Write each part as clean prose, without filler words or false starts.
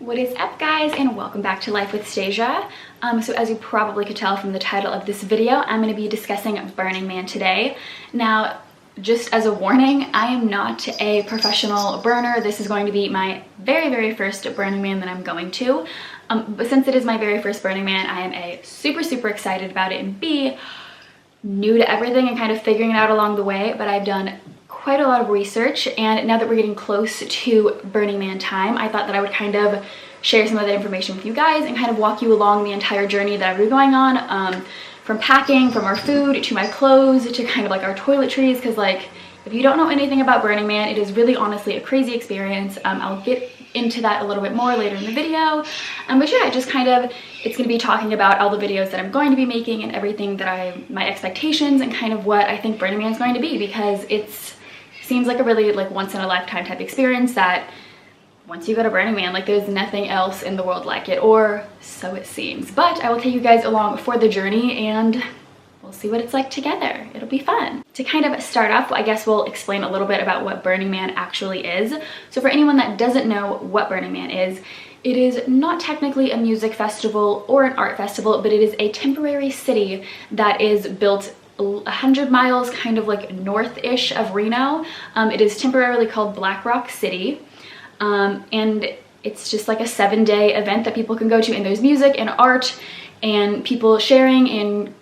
What is up, guys, and welcome back to Life with Stasia. So as you probably could tell from the title of this video, I'm going to be discussing Burning Man today. Now, just as a warning, I am not a professional burner. This is going to be my very first Burning Man that I'm going to. But since it is my very first Burning Man, I am A, super excited about it, and B, new to everything and kind of figuring it out along the way. But I've done quite a lot of research, and now that we're getting close to Burning Man time, I thought that I would kind of share some of that information with you guys and kind of walk you along the entire journey that I've been going on, from packing, from our food to my clothes to kind of like our toiletries, because like if you don't know anything about Burning Man, it is really honestly a crazy experience. I'll get into that a little bit more later in the video, but yeah, just kind of it's going to be talking about all the videos that I'm going to be making and everything that my expectations and kind of what I think Burning Man is going to be, because seems like a really like once in a lifetime type experience that once you go to Burning Man, like there's nothing else in the world like it, or so it seems. But I will take you guys along for the journey and we'll see what it's like together. It'll be fun. To kind of start off, I guess we'll explain a little bit about what Burning Man actually is. So for anyone that doesn't know what Burning Man is, it is not technically a music festival or an art festival, but it is a temporary city that is built 100 miles kind of like north-ish of Reno. It is temporarily called Black Rock City, and it's just like a 7-day event that people can go to, and there's music and art and people sharing in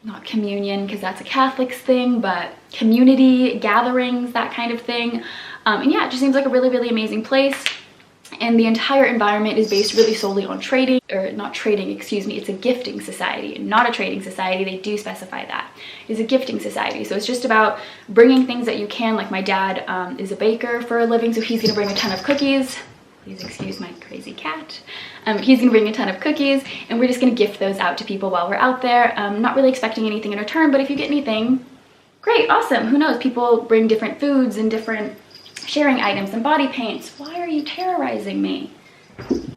not communion because that's a Catholics thing, but community gatherings, that kind of thing. And yeah, it just seems like a really amazing place. And the entire environment is based really solely on trading, or not trading, excuse me, it's a gifting society, not a trading society. They do specify that. It's a gifting society. So it's just about bringing things that you can, like my dad is a baker for a living, so he's gonna bring a ton of cookies. Please excuse my crazy cat. He's gonna bring a ton of cookies, and we're just gonna gift those out to people while we're out there. Not really expecting anything in return, but if you get anything, great, awesome. Who knows? People bring different foods and different sharing items and body paints. Why are you terrorizing me?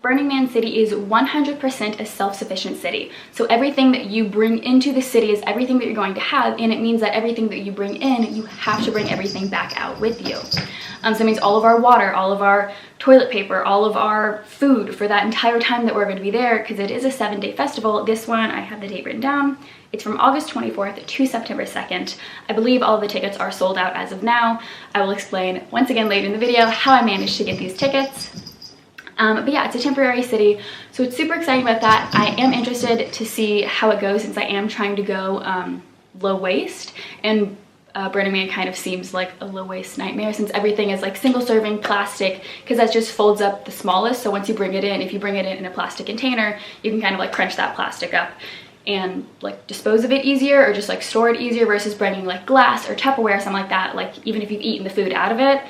Burning Man City is 100% a self-sufficient city. So everything that you bring into the city is everything that you're going to have, and it means that everything that you bring in, you have to bring everything back out with you. So it means all of our water, all of our toilet paper, all of our food for that entire time that we're going to be there, because it is a 7-day festival. This one, I have the date written down. It's from August 24th to September 2nd. I believe all of the tickets are sold out as of now. I will explain once again later in the video how I managed to get these tickets. But yeah, it's a temporary city, so it's super exciting about that. I am interested to see how it goes, since I am trying to go low waste, and Burning Man kind of seems like a low waste nightmare, since everything is like single serving plastic, because that just folds up the smallest. So once you bring it in, if you bring it in a plastic container, you can kind of like crunch that plastic up and like dispose of it easier, or just like store it easier, versus bringing like glass or Tupperware, something like that. Like even if you've eaten the food out of it,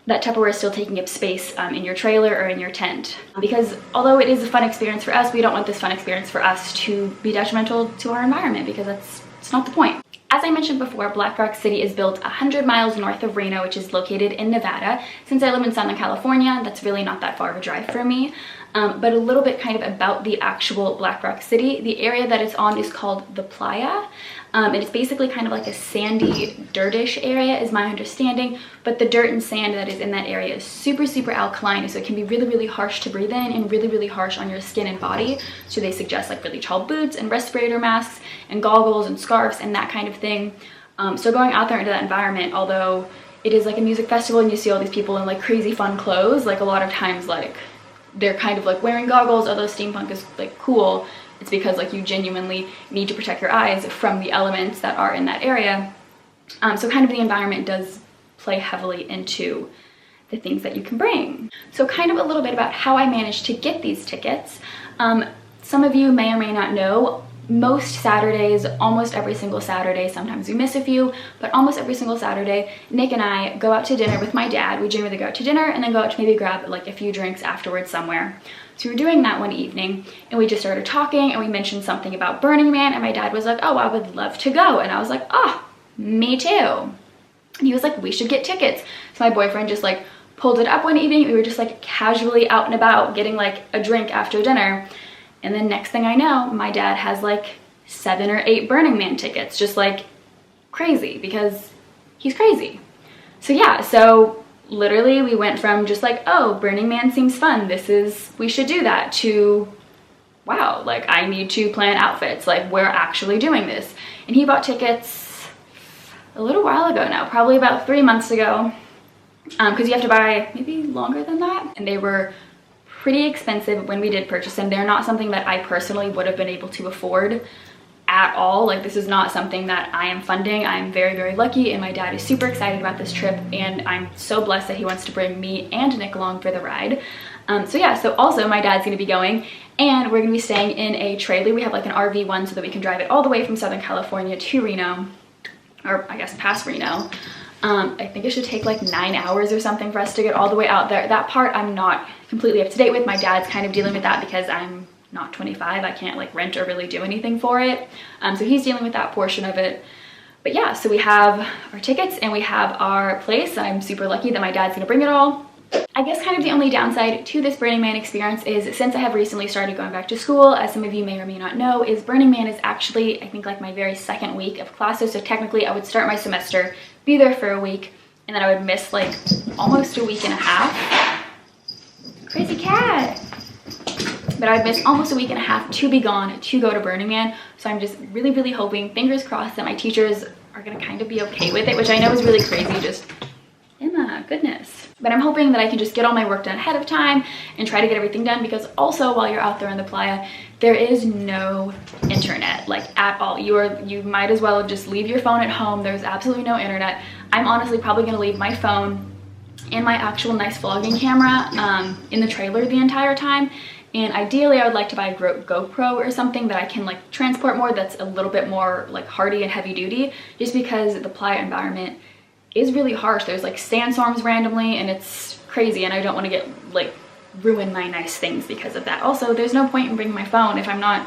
that Tupperware is still taking up space in your trailer or in your tent. Because although it is a fun experience for us, we don't want this fun experience for us to be detrimental to our environment, because it's not the point. As I mentioned before, Black Rock City is built 100 miles north of Reno, which is located in Nevada. Since I live in Southern California, that's really not that far of a drive for me. But a little bit kind of about the actual Black Rock City. The area that it's on is called the Playa. And it's basically kind of like a sandy, dirtish area is my understanding, but the dirt and sand that is in that area is super alkaline, so it can be really harsh to breathe in and really harsh on your skin and body. So they suggest like really tall boots and respirator masks and goggles and scarves and that kind of thing. So going out there into that environment, although it is like a music festival and you see all these people in like crazy fun clothes, like a lot of times like they're kind of like wearing goggles, although steampunk is like cool. It's because like you genuinely need to protect your eyes from the elements that are in that area. So kind of the environment does play heavily into the things that you can bring. So kind of a little bit about how I managed to get these tickets. Some of you may or may not know, most Saturdays, almost every single Saturday, sometimes we miss a few, but almost every single Saturday, Nick and I go out to dinner with my dad. We generally go out to dinner and then go out to maybe grab like a few drinks afterwards somewhere. So we were doing that one evening, and we just started talking, and we mentioned something about Burning Man, and my dad was like, oh, I would love to go. And I was like, oh, me too. And he was like, we should get tickets. So my boyfriend just like pulled it up one evening. We were just like casually out and about getting like a drink after dinner. And then next thing I know, my dad has like 7 or 8 Burning Man tickets, just like crazy, because he's crazy. So yeah, so literally we went from just like, oh, Burning Man seems fun, we should do that, to wow, like I need to plan outfits, like we're actually doing this. And he bought tickets a little while ago now, probably about 3 months ago, because you have to buy maybe longer than that, and they were pretty expensive when we did purchase them. They're not something that I personally would have been able to afford at all. Like this is not something that I am funding. I'm very, very lucky, and my dad is super excited about this trip, and I'm so blessed that he wants to bring me and Nick along for the ride. So yeah, so also my dad's gonna be going, and we're gonna be staying in a trailer. We have like an RV one so that we can drive it all the way from Southern California to Reno, or I guess past Reno. I think it should take like 9 hours or something for us to get all the way out there. That part I'm not completely up to date with. My dad's kind of dealing with that because I'm not 25. I can't like rent or really do anything for it. So he's dealing with that portion of it. But yeah, so we have our tickets and we have our place. I'm super lucky that my dad's gonna bring it all. I guess kind of the only downside to this Burning Man experience is, since I have recently started going back to school, as some of you may or may not know, is Burning Man is actually, I think, like my very second week of classes. So technically I would start my semester, be there for a week, and then I would miss like almost a week and a half. Crazy cat. But I'd miss almost a week and a half to be gone to go to Burning Man. So I'm just really, really hoping, fingers crossed, that my teachers are gonna kind of be okay with it, which I know is really crazy, just Emma, goodness. But I'm hoping that I can just get all my work done ahead of time and try to get everything done, because also while you're out there in the playa, there is no internet, like at all. You might as well just leave your phone at home. There's absolutely no internet. I'm honestly probably gonna leave my phone and my actual nice vlogging camera in the trailer the entire time. And ideally I would like to buy a GoPro or something that I can like transport more, that's a little bit more like hardy and heavy duty, just because the playa environment is really harsh. There's like sandstorms randomly and it's crazy, and I don't want to get like ruin my nice things because of that. Also, there's no point in bringing my phone if I'm not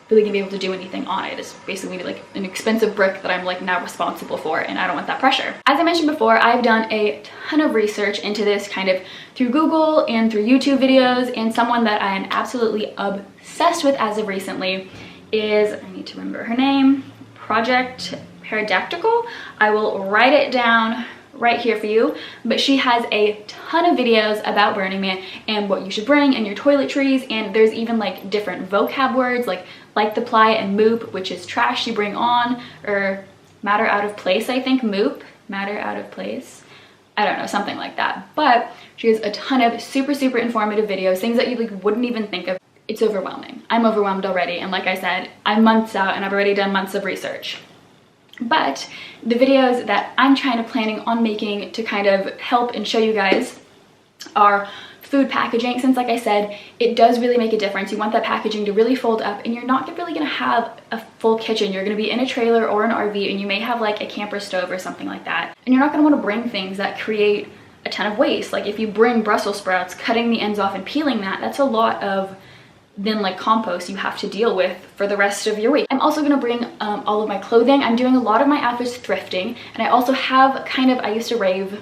really gonna be able to do anything on it. It's basically like an expensive brick that I'm like now responsible for, and I don't want that pressure. As I mentioned before, I've done a ton of research into this kind of through Google and through YouTube videos, and someone that I am absolutely obsessed with as of recently is, I need to remember her name, Parenthetical. I will write it down right here for you, but she has a ton of videos about Burning Man and what you should bring and your toiletries, and there's even like different vocab words like the playa and moop, which is trash you bring on, or matter out of place, I think. Moop, matter out of place, I don't know, something like that. But she has a ton of super, super informative videos, things that you like wouldn't even think of. It's overwhelming. I'm overwhelmed already, and like I said, I'm months out and I've already done months of research. But the videos that I'm planning on making to kind of help and show you guys are food packaging, since like I said, it does really make a difference. You want that packaging to really fold up, and you're not really gonna have a full kitchen. You're gonna be in a trailer or an RV, and you may have like a camper stove or something like that. And you're not gonna wanna bring things that create a ton of waste. Like if you bring Brussels sprouts, cutting the ends off and peeling that's a lot of then like compost you have to deal with for the rest of your week. I'm also gonna bring all of my clothing. I'm doing a lot of my outfits thrifting, and I also have I used to rave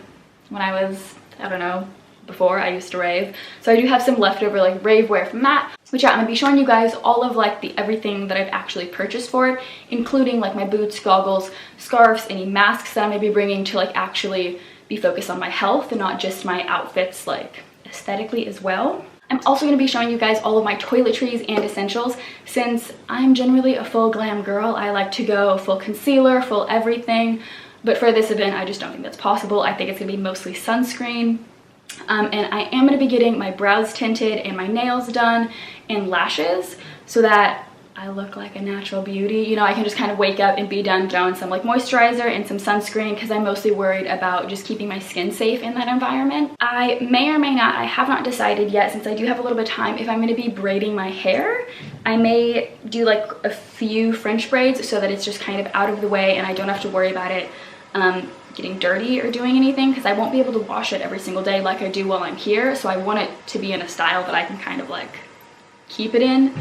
when I was, I don't know, before I used to rave. So I do have some leftover like rave wear from that, which I'm gonna be showing you guys all of like everything that I've actually purchased for it, including like my boots, goggles, scarves, any masks that I'm gonna be bringing to like actually be focused on my health and not just my outfits like aesthetically as well. I'm also going to be showing you guys all of my toiletries and essentials. Since I'm generally a full glam girl, I like to go full concealer, full everything. But for this event, I just don't think that's possible. I think it's going to be mostly sunscreen. And I am going to be getting my brows tinted and my nails done and lashes so that I look like a natural beauty. You know, I can just kind of wake up and be done throwing some like moisturizer and some sunscreen, because I'm mostly worried about just keeping my skin safe in that environment. I may or may not, I have not decided yet, since I do have a little bit of time, if I'm going to be braiding my hair. I may do like a few French braids so that it's just kind of out of the way and I don't have to worry about it getting dirty or doing anything, because I won't be able to wash it every single day like I do while I'm here. So I want it to be in a style that I can kind of like keep it in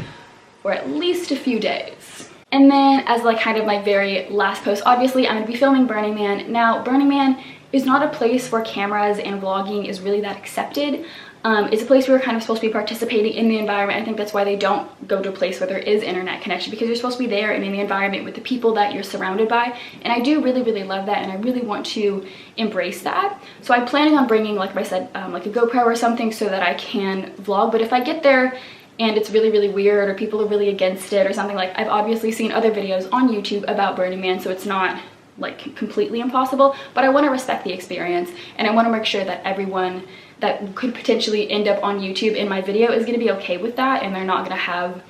for at least a few days. And then as like kind of my very last post, obviously I'm gonna be filming Burning Man. Now Burning Man is not a place where cameras and vlogging is really that accepted. It's a place where you're kind of supposed to be participating in the environment. I think that's why they don't go to a place where there is internet connection, because you're supposed to be there and in the environment with the people that you're surrounded by. And I do really, really love that, and I really want to embrace that. So I'm planning on bringing, like I said, like a GoPro or something so that I can vlog. But if I get there and it's really, really weird, or people are really against it or something, like I've obviously seen other videos on YouTube about Burning Man, so it's not like completely impossible, but I want to respect the experience, and I want to make sure that everyone that could potentially end up on YouTube in my video is going to be okay with that, and they're not going to have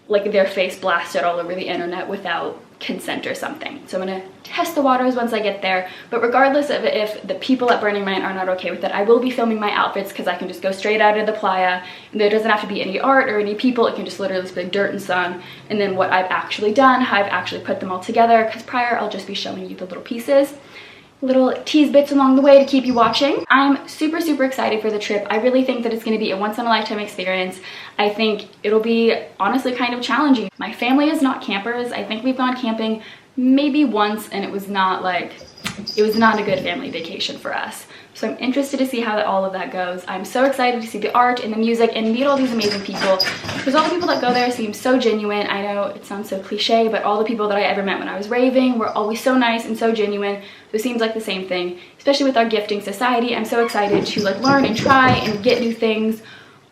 like their face blasted all over the internet without consent or something. So I'm going to test the waters once I get there, but regardless of if the people at Burning Man are not okay with it, I will be filming my outfits, because I can just go straight out of the playa and there doesn't have to be any art or any people. It can just literally be dirt and sun, and then what I've actually done, how I've actually put them all together, because prior I'll just be showing you the little pieces, little tease bits along the way to keep you watching. I'm super, super excited for the trip. I really think that it's going to be a once-in-a-lifetime experience. I think it'll be honestly kind of challenging. My family is not campers. I think we've gone camping maybe once, and it was not a good family vacation for us. So I'm interested to see how all of that goes. I'm so excited to see the art and the music and meet all these amazing people, because all the people that go there seem so genuine. I know it sounds so cliche, but all the people that I ever met when I was raving were always so nice and so genuine. So it seems like the same thing, especially with our gifting society. I'm so excited to like learn and try and get new things.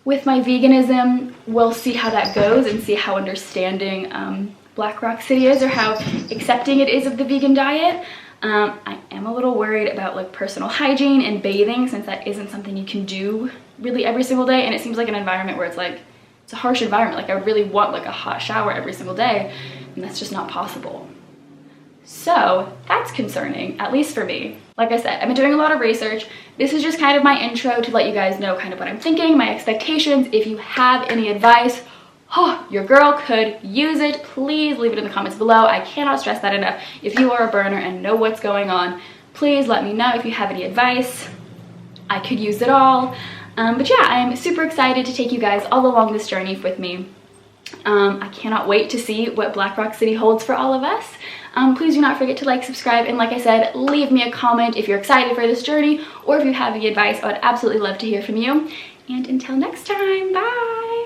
With my veganism, we'll see how that goes and see how understanding Black Rock City is, or how accepting it is of the vegan diet. I am a little worried about like personal hygiene and bathing, since that isn't something you can do really every single day, and it seems like an environment where it's like, it's a harsh environment. Like I really want like a hot shower every single day, and that's just not possible. So that's concerning, at least for me. Like I said, I've been doing a lot of research. This is just kind of my intro to let you guys know kind of what I'm thinking, my expectations. If you have any advice, oh, your girl could use it, please leave it in the comments below. I cannot stress that enough. If you are a burner and know what's going on, please let me know if you have any advice. I could use it all. But yeah, I'm super excited to take you guys all along this journey with me. I cannot wait to see what Black Rock City holds for all of us. Please do not forget to like, subscribe, and like I said, leave me a comment if you're excited for this journey, or if you have any advice. I would absolutely love to hear from you. And until next time, bye!